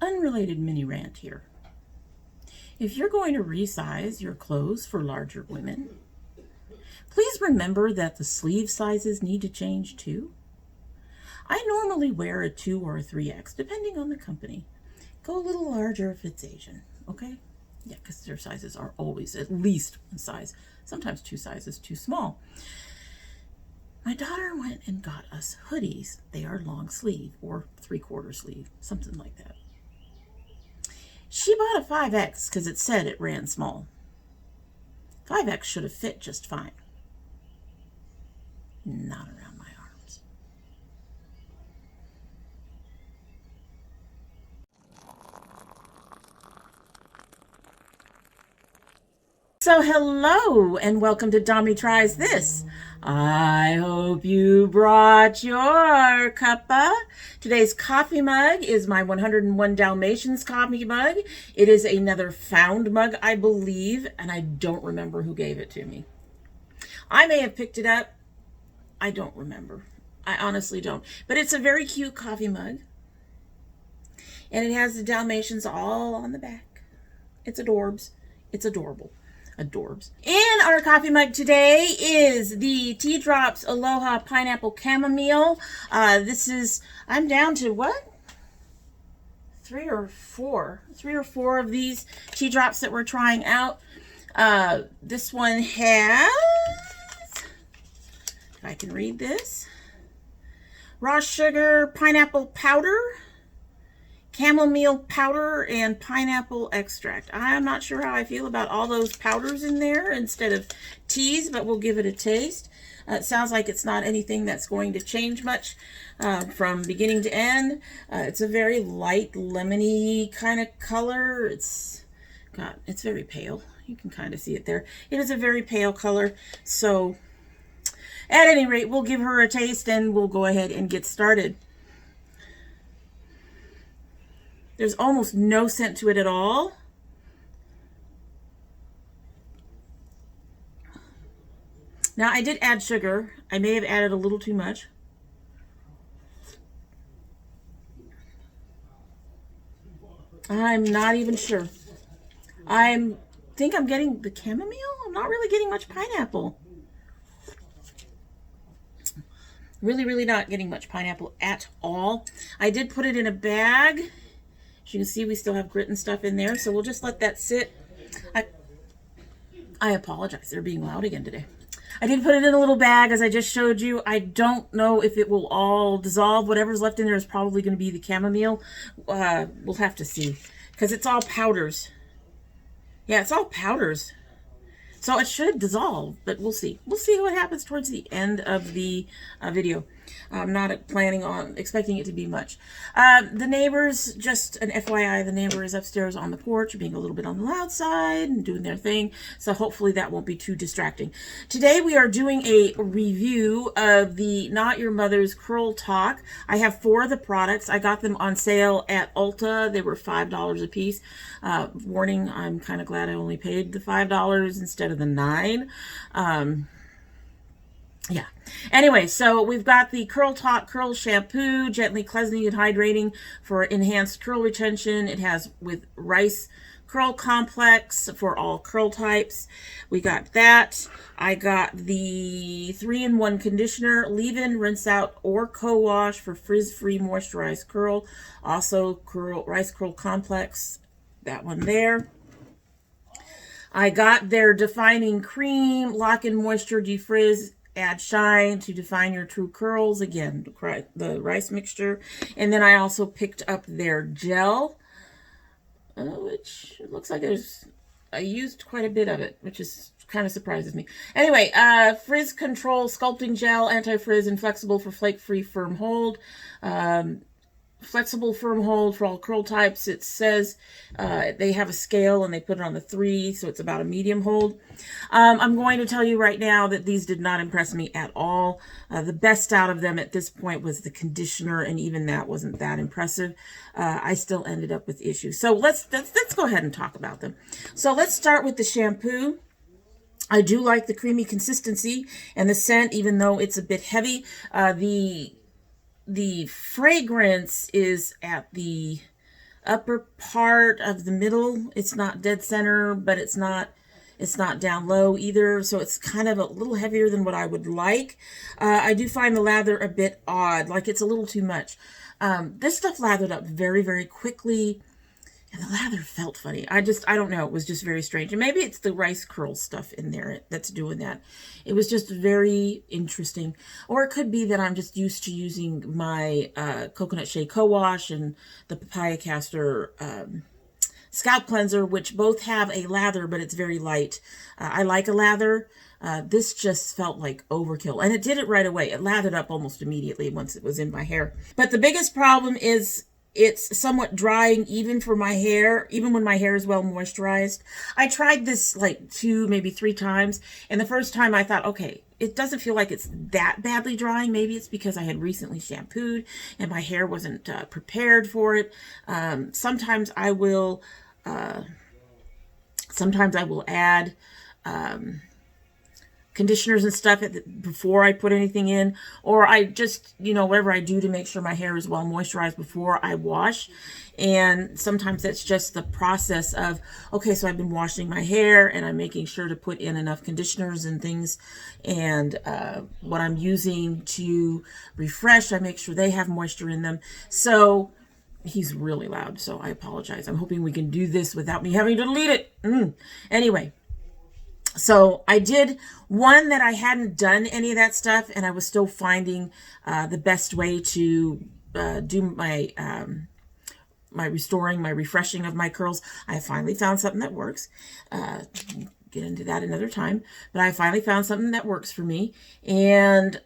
unrelated mini rant here. If you're going to resize your clothes for larger women, please remember that the sleeve sizes need to change too. I normally wear a 2 or a 3X, depending on the company. Go a little larger if it's Asian, okay? Yeah, because their sizes are always at least one size, sometimes 2 sizes too small. My daughter went and got us hoodies. They are long sleeve or 3/4 sleeve, something like that. She bought a 5X because it said it ran small. 5X should have fit just fine. Not around my arms. So hello and welcome to Dommy Tries This. I hope you brought your cuppa. Today's coffee mug is my 101 Dalmatians coffee mug. It is another found mug, I believe, and I don't remember who gave it to me. I may have picked it up. I don't remember. I honestly don't. But it's a very cute coffee mug. And it has the Dalmatians all on the back. It's adorbs. It's adorable. Adorbs. In our coffee mug today is the Tea Drops Aloha Pineapple Chamomile. This is, I'm down to what? 3 or 4 of these tea drops that we're trying out. This one has, if I can read this, raw sugar, pineapple powder, chamomile powder, and pineapple extract. I'm not sure how I feel about all those powders in there instead of teas, but we'll give it a taste. It sounds like it's not anything that's going to change much from beginning to end. It's a very light lemony kind of color. It's very pale. You can kind of see it there. It is a very pale color. So at any rate, we'll give her a taste and we'll go ahead and get started. There's almost no scent to it at all. Now, I did add sugar. I may have added a little too much. I'm not even sure. I think I'm getting the chamomile. I'm not really getting much pineapple. Really not getting much pineapple at all. I did put it in a bag. As you can see, we still have grit and stuff in there, so we'll just let that sit. I apologize. They're being loud again today. I did put it in a little bag, as I just showed you. I don't know if it will all dissolve. Whatever's left in there is probably going to be the chamomile. We'll have to see, because it's all powders. Yeah, it's all powders. So it should dissolve, but we'll see. We'll see what happens towards the end of the video. I'm not expecting it to be much. The neighbors, just an FYI, the neighbor is upstairs on the porch, being a little bit on the loud side and doing their thing. So hopefully that won't be too distracting. Today we are doing a review of the Not Your Mother's Curl Talk. I have 4 of the products. I got them on sale at Ulta. They were $5 a piece. Warning, I'm kind of glad I only paid the $5 instead of the $9. Yeah. Anyway, so we've got the Curl Talk Curl Shampoo, gently cleansing and hydrating for enhanced curl retention. It has with rice curl complex for all curl types. We got that. I got the 3-in-1 conditioner, leave-in, rinse out, or co-wash for frizz-free moisturized curl. Also rice curl complex, that one there. I got their defining cream, lock-in moisture, defrizz, add shine to define your true curls. Again, the rice mixture. And then I also picked up their gel, which looks like I used quite a bit of it, which is kind of surprises me. Anyway, Frizz Control Sculpting Gel, Anti-Frizz and Flexible for Flake-Free Firm Hold. Flexible firm hold for all curl types. It says they have a scale and they put it on the 3, so it's about a medium hold. I'm going to tell you right now that these did not impress me at all. The best out of them at this point was the conditioner, and even that wasn't that impressive. I still ended up with issues. So let's go ahead and talk about them. So let's start with the shampoo. I do like the creamy consistency and the scent, even though it's a bit heavy. The fragrance is at the upper part of the middle. It's not dead center, but it's not down low either, so it's kind of a little heavier than what I would like. I do find the lather a bit odd, like it's a little too much. This stuff lathered up very, very quickly, and the lather felt funny. I don't know, it was just very strange. And maybe it's the rice curl stuff in there that's doing that. It was just very interesting. Or it could be that I'm just used to using my Coconut Shea Co-Wash and the Papaya Castor Scalp Cleanser, which both have a lather, but it's very light. I like a lather. This just felt like overkill. And it did it right away. It lathered up almost immediately once it was in my hair. But the biggest problem is it's somewhat drying even for my hair, even when my hair is well moisturized. I tried this like 2, maybe 3 times. And the first time I thought, okay, it doesn't feel like it's that badly drying. Maybe it's because I had recently shampooed and my hair wasn't prepared for it. Sometimes I will add conditioners and stuff before I put anything in, or I just, whatever I do to make sure my hair is well moisturized before I wash. And sometimes that's just the process of, okay, so I've been washing my hair and I'm making sure to put in enough conditioners and things, and what I'm using to refresh, I make sure they have moisture in them. So he's really loud, so I apologize. I'm hoping we can do this without me having to delete it. Anyway, so I did one that I hadn't done any of that stuff, and I was still finding the best way to do my my restoring, my refreshing of my curls. I finally found something that works. Get into that another time, but I finally found something that works for me. And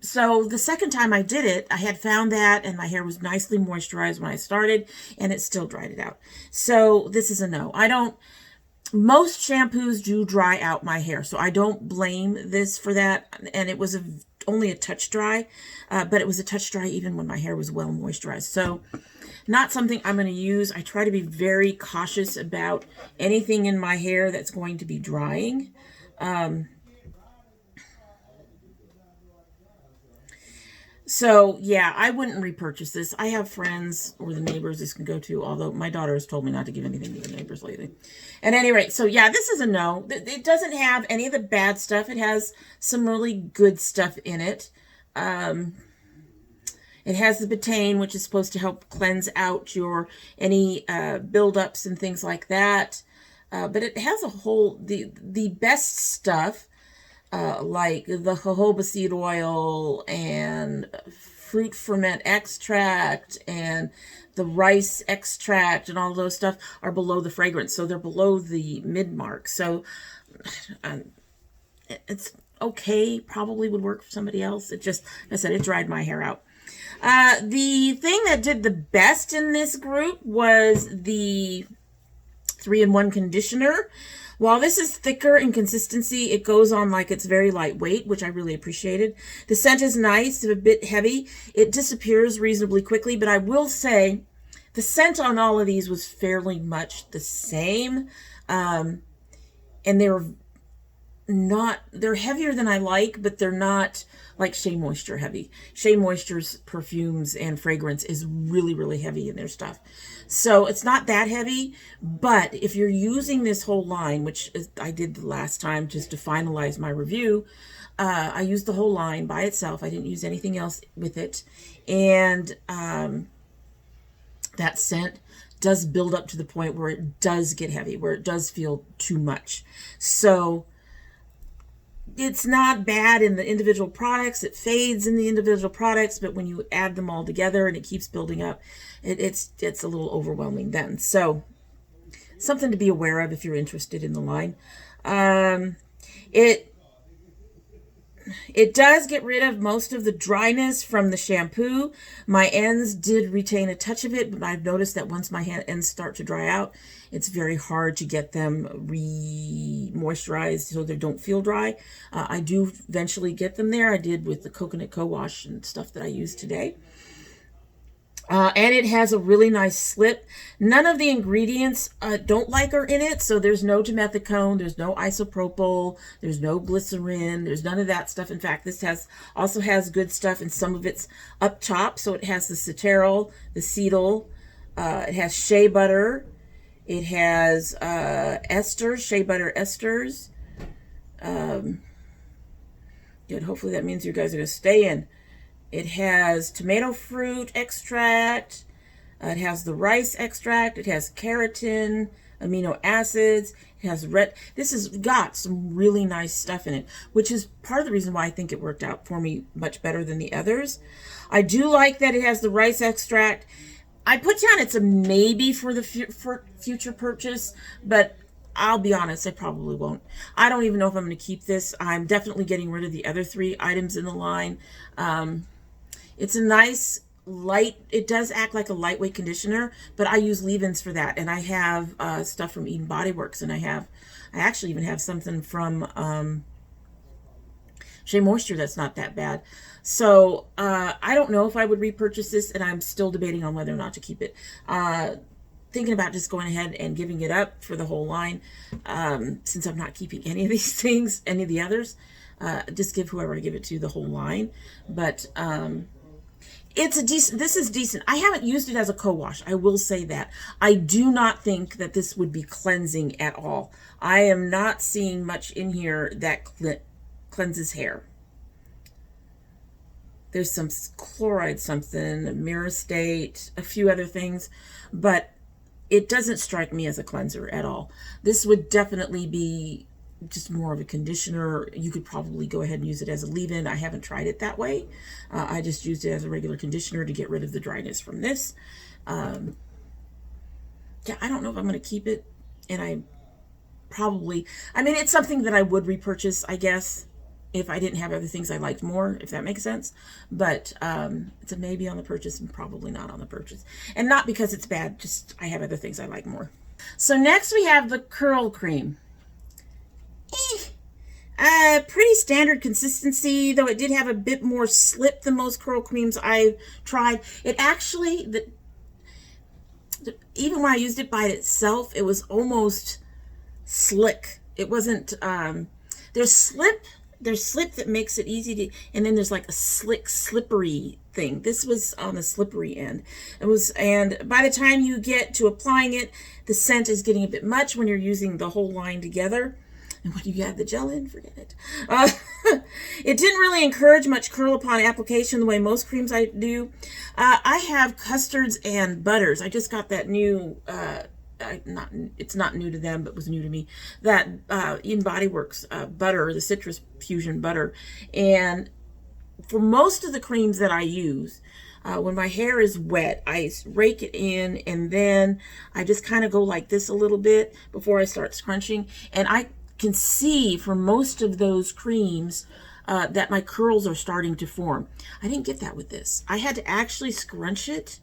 so the second time I did it, I had found that, and my hair was nicely moisturized when I started, and it still dried it out. So this is a no. Most shampoos do dry out my hair, so I don't blame this for that. And it was only a touch dry, but it was a touch dry even when my hair was well moisturized. So not something I'm going to use. I try to be very cautious about anything in my hair that's going to be drying. So yeah, I wouldn't repurchase this. I have friends or the neighbors this can go to, although my daughter has told me not to give anything to the neighbors lately. At any rate, so yeah, this is a no. It doesn't have any of the bad stuff. It has some really good stuff in it. It has the betaine, which is supposed to help cleanse out any buildups and things like that. But it has the best stuff, like the jojoba seed oil and fruit ferment extract and the rice extract and all those stuff are below the fragrance. So they're below the mid mark. So it's okay. Probably would work for somebody else. It just, like I said, it dried my hair out. The thing that did the best in this group was the 3-in-1 conditioner. While this is thicker in consistency, it goes on like it's very lightweight, which I really appreciated. The scent is nice, a bit heavy. It disappears reasonably quickly, but I will say the scent on all of these was fairly much the same. And they're heavier than I like, but they're not like Shea Moisture heavy. Shea Moisture's perfumes and fragrance is really, really heavy in their stuff. So it's not that heavy, but if you're using this whole line, which I did the last time just to finalize my review, I used the whole line by itself. I didn't use anything else with it. And that scent does build up to the point where it does get heavy, where it does feel too much. So it's not bad in the individual products. It fades in the individual products, but when you add them all together and it keeps building up, it's a little overwhelming then. So something to be aware of if you're interested in the line. It does get rid of most of the dryness from the shampoo. My ends did retain a touch of it, but I've noticed that once my ends start to dry out, it's very hard to get them re-moisturized so they don't feel dry. I do eventually get them there. I did with the coconut co-wash and stuff that I used today. And it has a really nice slip. None of the ingredients don't like are in it. So there's no dimethicone, there's no isopropyl, there's no glycerin, there's none of that stuff. In fact, this also has good stuff, and some of it's up top. So it has the citral, the cetyl, It has shea butter. It has esters, shea butter esters. Good. Hopefully that means you guys are going to stay in. It has tomato fruit extract. It has the rice extract. It has keratin, amino acids. It has this has got some really nice stuff in it, which is part of the reason why I think it worked out for me much better than the others. I do like that it has the rice extract. I put down it's a maybe for the future purchase, but I'll be honest, I probably won't. I don't even know if I'm going to keep this. I'm definitely getting rid of the other 3 items in the line. It's a nice light, it does act like a lightweight conditioner, but I use leave-ins for that. And I have stuff from Eden Body Works, and I actually even have something from Shea Moisture that's not that bad. So I don't know if I would repurchase this, and I'm still debating on whether or not to keep it. Thinking about just going ahead and giving it up for the whole line, since I'm not keeping any of these things, any of the others. Just give whoever I give it to the whole line. But it's a decent, this is decent. I haven't used it as a co-wash, I will say that. I do not think that this would be cleansing at all. I am not seeing much in here that cleanses hair. There's some chloride something, Myristate, a few other things, but it doesn't strike me as a cleanser at all. This would definitely be just more of a conditioner. You could probably go ahead and use it as a leave-in. I haven't tried it that way. I just used it as a regular conditioner to get rid of the dryness from this. Yeah, I don't know if I'm going to keep it, and I mean, it's something that I would repurchase, I guess, if I didn't have other things I liked more, if that makes sense. But it's a maybe on the purchase and probably not on the purchase. And not because it's bad, just I have other things I like more. So next we have the curl cream. Pretty standard consistency, though it did have a bit more slip than most curl creams I've tried. It actually, even when I used it by itself, it was almost slick. It wasn't, there's slip that makes it easy to, and then there's like a slick, slippery thing. This was on the slippery end. And by the time you get to applying it, the scent is getting a bit much when you're using the whole line together. And when you add the gel in, forget it. It didn't really encourage much curl upon application the way most creams I do. I have custards and butters. I just got that new, it's not new to them, but was new to me, that Eden Body Works butter, the citrus fusion butter. And for most of the creams that I use, when my hair is wet, I rake it in, and then I just kind of go like this a little bit before I start scrunching. And I can see for most of those creams that my curls are starting to form. I didn't get that with this. I had to actually scrunch it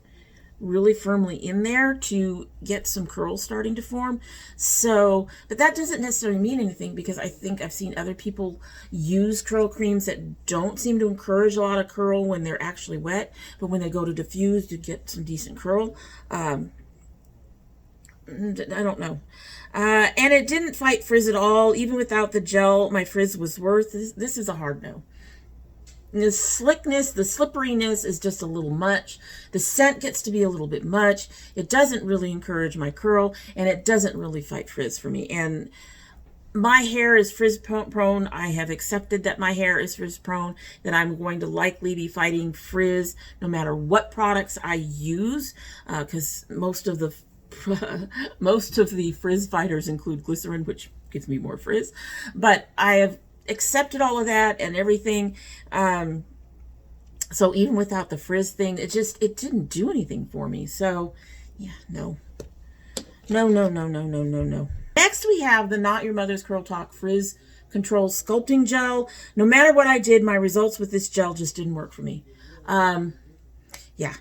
really firmly in there to get some curls starting to form. So, but that doesn't necessarily mean anything, because I think I've seen other people use curl creams that don't seem to encourage a lot of curl when they're actually wet, but when they go to diffuse, you get some decent curl. I don't know. And it didn't fight frizz at all. Even without the gel, my frizz was worth. This is a hard no. The slickness, the slipperiness is just a little much. The scent gets to be a little bit much. It doesn't really encourage my curl, and it doesn't really fight frizz for me. And my hair is frizz prone. I have accepted that my hair is frizz prone, that I'm going to likely be fighting frizz no matter what products I use, because most of the frizz fighters include glycerin, which gives me more frizz. But I have accepted all of that and everything. So even without the frizz thing, it didn't do anything for me. So yeah, no. Next we have the Not Your Mother's Curl Talk Frizz Control Sculpting Gel. No matter what I did, my results with this gel just didn't work for me. Yeah,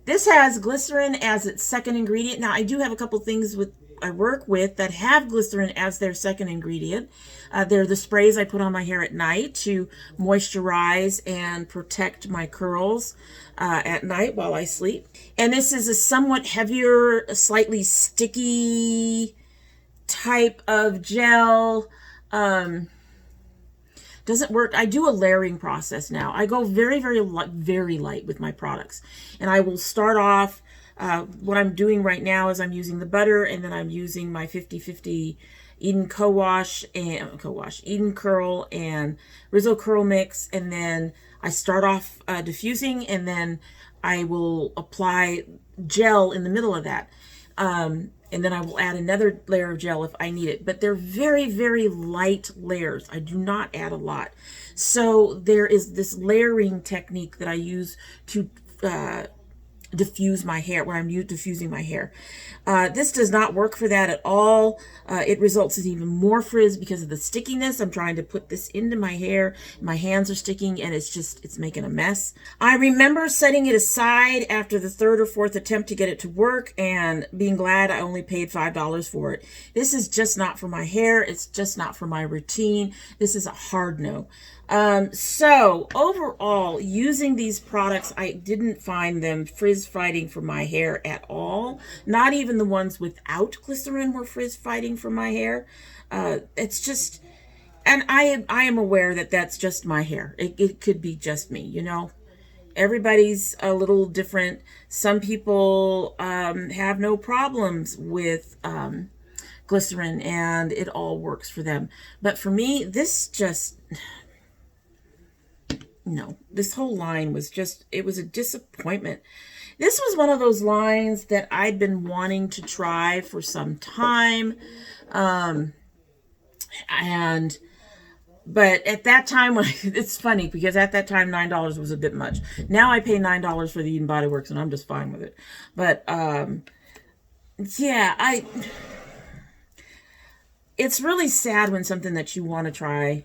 this has glycerin as its second ingredient. Now, I do have a couple things I work with that have glycerin as their second ingredient. They're the sprays I put on my hair at night to moisturize and protect my curls at night while I sleep. And this is a somewhat heavier, slightly sticky type of gel. Doesn't work. I do a layering process now. I go very, very light with my products. And I will start off what I'm doing right now is I'm using the butter, and then I'm using my 50/50 Eden Eden Curl and Rizzo Curl mix, and then I start off diffusing, and then I will apply gel in the middle of that. And then I will add another layer of gel if I need it. But they're very, very light layers. I do not add a lot. So there is this layering technique that I use to diffuse my hair, when I'm diffusing my hair. This does not work for that at all. It results in even more frizz because of the stickiness. I'm trying to put this into my hair. My hands are sticking, and it's making a mess. I remember setting it aside after the third or fourth attempt to get it to work and being glad I only paid $5 for it. This is just not for my hair. It's just not for my routine. This is a hard no. So overall, using these products, I didn't find them frizz fighting for my hair at all. Not even the ones without glycerin were frizz fighting for my hair. It's just, and I am aware that that's just my hair. It could be just me, you know. Everybody's a little different. Some people have no problems with glycerin, and it all works for them. But for me, this just... No, this whole line was just, it was a disappointment. This was one of those lines that I'd been wanting to try for some time. But at that time, it's funny because at that time, $9 was a bit much. Now I pay $9 for the Eden Body Works, and I'm just fine with it. But, yeah, it's really sad when something that you want to try,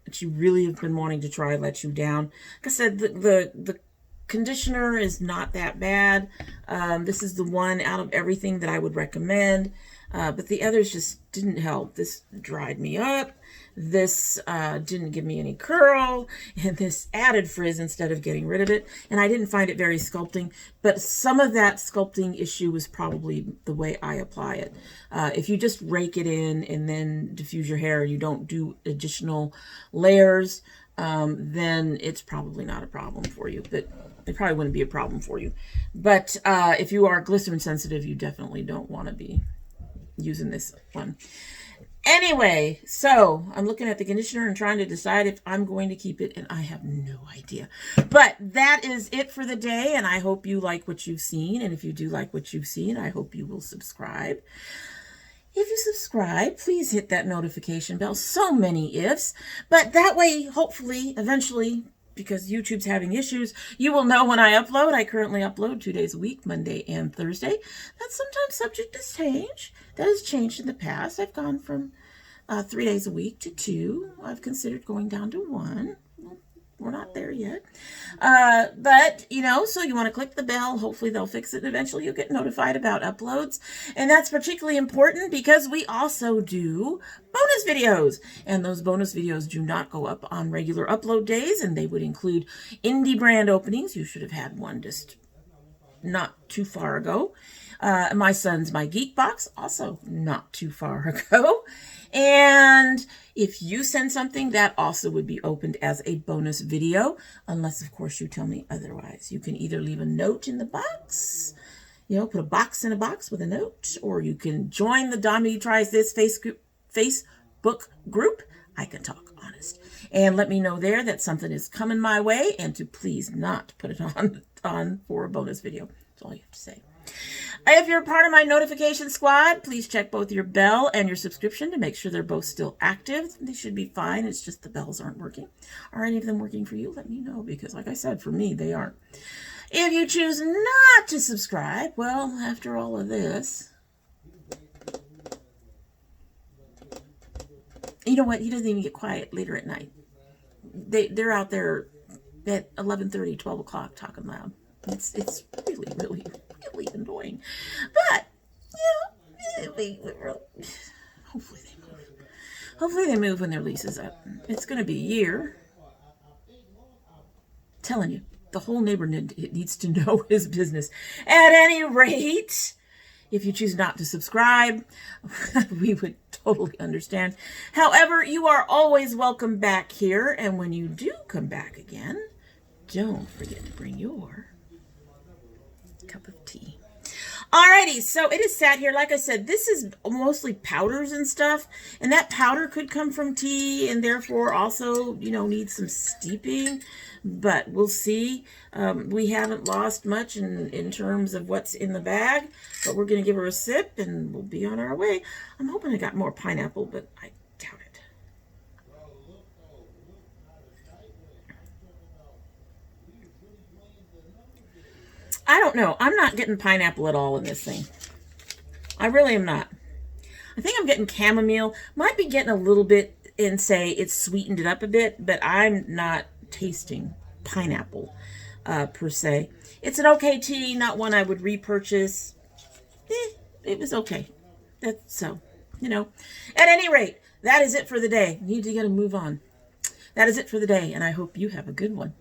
that you really have been wanting to try, lets you down. Like I said, the conditioner is not that bad. This is the one out of everything that I would recommend. But the others just didn't help. This dried me up. This didn't give me any curl. And this added frizz instead of getting rid of it. And I didn't find it very sculpting. But some of that sculpting issue was probably the way I apply it. If you just rake it in and then diffuse your hair, you don't do additional layers, then it's probably not a problem for you. But it probably wouldn't be a problem for you. But if you are glycerin sensitive, you definitely don't want to be using this one. Anyway, so I'm looking at the conditioner and trying to decide if I'm going to keep it, and I have no idea. But that is it for the day, and I hope you like what you've seen. And if you do like what you've seen, I hope you will subscribe. If you subscribe, please hit that notification bell. So many ifs. But that way, hopefully, eventually, because YouTube's having issues, you will know when I upload. I currently upload 2 days a week, Monday and Thursday. That's sometimes subject to change. That has changed in the past. I've gone from 3 days a week to 2. I've considered going down to 1. We're not there yet. But, you know, so you want to click the bell. Hopefully they'll fix it. Eventually you'll get notified about uploads. And that's particularly important because we also do bonus videos. And those bonus videos do not go up on regular upload days. And they would include indie brand openings. You should have had one just not too far ago. My son's My Geek Box, also not too far ago. And if you send something, that also would be opened as a bonus video, unless, of course, you tell me otherwise. You can either leave a note in the box, you know, put a box in a box with a note, or you can join the domytriesthis Facebook group. I can talk honest. And let me know there that something is coming my way, and to please not put it on for a bonus video. That's all you have to say. If you're part of my notification squad, please check both your bell and your subscription to make sure they're both still active. They should be fine. It's just the bells aren't working. Are any of them working for you? Let me know, because like I said, for me, they aren't. If you choose not to subscribe, well, after all of this, you know what? He doesn't even get quiet later at night. They're out there at 11:30, 12 o'clock talking loud. It's really, really, really annoying. But, you know, hopefully they move. Hopefully they move when their lease is up. It's going to be a year. I'm telling you, the whole neighborhood needs to know his business. At any rate, if you choose not to subscribe, we would totally understand. However, you are always welcome back here. And when you do come back again, don't forget to bring your cup of tea. Alrighty, so it is sat here. Like I said, this is mostly powders and stuff, and that powder could come from tea and therefore also, you know, need some steeping, but we'll see. We haven't lost much in terms of what's in the bag, but we're going to give her a sip and we'll be on our way. I'm hoping I got more pineapple, but I doubt it. I don't know. I'm not getting pineapple at all in this thing. I really am not. I think I'm getting chamomile. Might be getting a little bit and say it's sweetened it up a bit, but I'm not tasting pineapple per se. It's an okay tea, not one I would repurchase. It was okay. That's so, you know. At any rate, that is it for the day. Need to get a move on. That is it for the day, and I hope you have a good one.